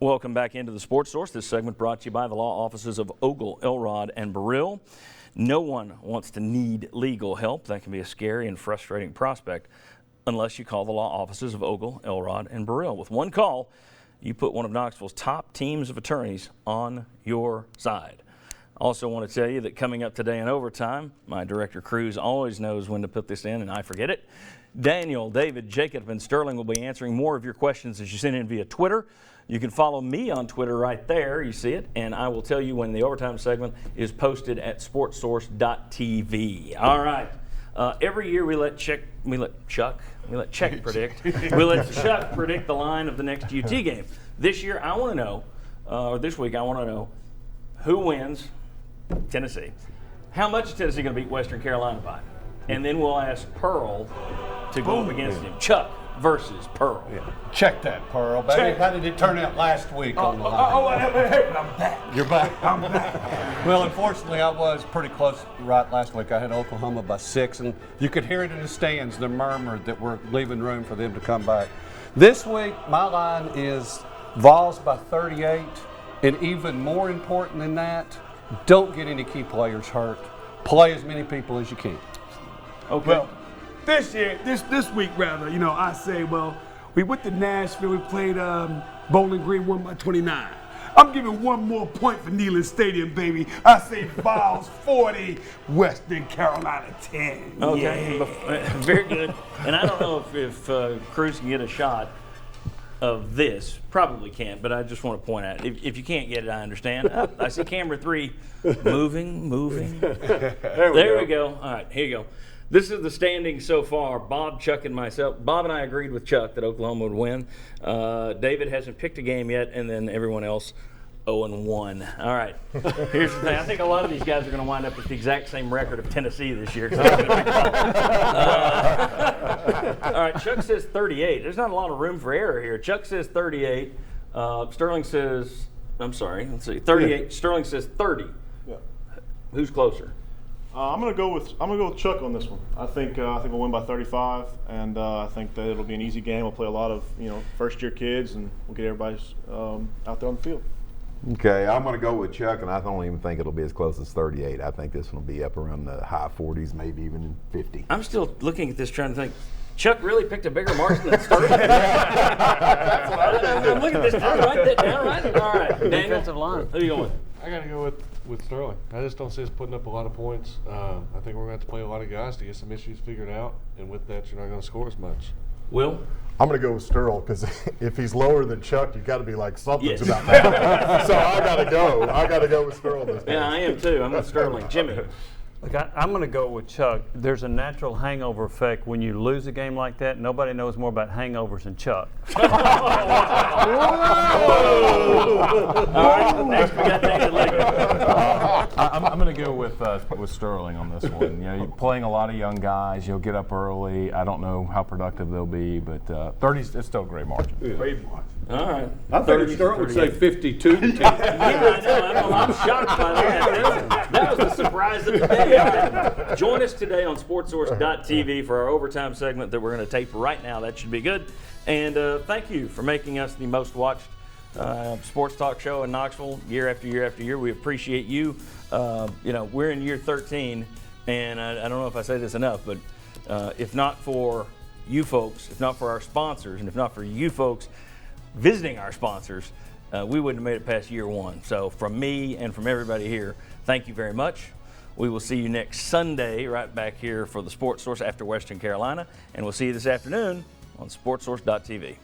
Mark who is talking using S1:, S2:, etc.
S1: Welcome back into the Sports Source. This segment brought to you by the law offices of Ogle, Elrod, and Burrill. No one wants to need legal help. That can be a scary and frustrating prospect unless you call the law offices of Ogle, Elrod, and Burrill. With one call, you put one of Knoxville's top teams of attorneys on your side. Also want to tell you that coming up today in overtime, my director Cruz always knows when to put this in and I forget it. Daniel, David, Jacob, and Sterling will be answering more of your questions as you send in via Twitter. You can follow me on Twitter right there. You see it. And I will tell you when the overtime segment is posted at sportsource.tv. All right. Every year we let Chuck predict the line of the next UT game. This year I want to know, or this week I want to know, who wins Tennessee? How much is Tennessee going to beat Western Carolina by? And then we'll ask Pearl to go up against him. Chuck versus Pearl.
S2: Yeah. Check that, Pearl. Baby. How did it turn out last week on the line?
S1: I'm back.
S2: You're back. I'm back. Well, unfortunately, I was pretty close right last week. I had Oklahoma by 6, and you could hear it in the stands, the murmur that we're leaving room for them to come back. This week, my line is Vols by 38, and even more important than that, don't get any key players hurt. Play as many people as you can.
S1: Okay.
S3: Well, this week, I say, well, we went to Nashville, we played Bowling Green, won by 29. I'm giving one more point for Neyland Stadium, baby. I say Vols 40, Western Carolina 10.
S1: Okay,
S3: Yeah.
S1: Very good. And I don't know if Cruz can get a shot of this. Probably can't, but I just want to point out, if you can't get it, I understand. I see camera 3 moving. There we go. All right, here you go. This is the standings so far. Bob, Chuck, and myself. Bob and I agreed with Chuck that Oklahoma would win. David hasn't picked a game yet, and then everyone else 0-1. All right. Here's the thing. I think a lot of these guys are going to wind up with the exact same record of Tennessee this year. All right. Chuck says 38. There's not a lot of room for error here. Chuck says 38. Sterling says, I'm sorry. Let's see. 38. Yeah. Sterling says 30.
S4: Yeah.
S1: Who's closer?
S4: I'm gonna go with Chuck on this one. I think we'll win by 35, and I think that it'll be an easy game. We'll play a lot of first-year kids, and we'll get everybody out there on the field.
S5: Okay, I'm going to go with Chuck, and I don't even think it'll be as close as 38. I think this one will be up around the high 40s, maybe even 50.
S1: I'm still looking at this trying to think. Chuck really picked a bigger margin than Sterling. I'm looking at this. Did I write that down right? All right, Daniel.
S6: Defensive line.
S1: Who are you going with?
S7: I got to go with Sterling. I just don't see us putting up a lot of points. I think we're going to have to play a lot of guys to get some issues figured out, and with that, you're not going to score as much.
S1: Will?
S8: I'm going to go with Sterling because if he's lower than Chuck, you've got to be like something's about that. So I got to go. I got to go with Sterling this time.
S1: Yeah, I am too. I'm with Sterling. Jimmy?
S6: Look, I'm going to go with Chuck. There's a natural hangover effect when you lose a game like that. Nobody knows more about hangovers than Chuck.
S1: All right, next we got David Liggett.
S9: I'm going to go with Sterling on this one. You're playing a lot of young guys. You'll get up early. I don't know how productive they'll be, but 30 is still a great margin.
S3: Yeah. Great margin.
S1: All right.
S2: I think Sterling would say 52 to 10.
S1: Yeah, I know. I'm shocked by that. That was the surprise of the day. All right. Join us today on SportsSource.tv for our overtime segment that we're going to tape right now. That should be good. And thank you for making us the most watched sports talk show in Knoxville year after year after year. We appreciate you. We're in year 13, and I don't know if I say this enough, but if not for you folks, if not for our sponsors, and if not for you folks visiting our sponsors, we wouldn't have made it past year 1. So from me and from everybody here, thank you very much. We will see you next Sunday right back here for the Sports Source after Western Carolina, and we'll see you this afternoon on SportsSource.tv.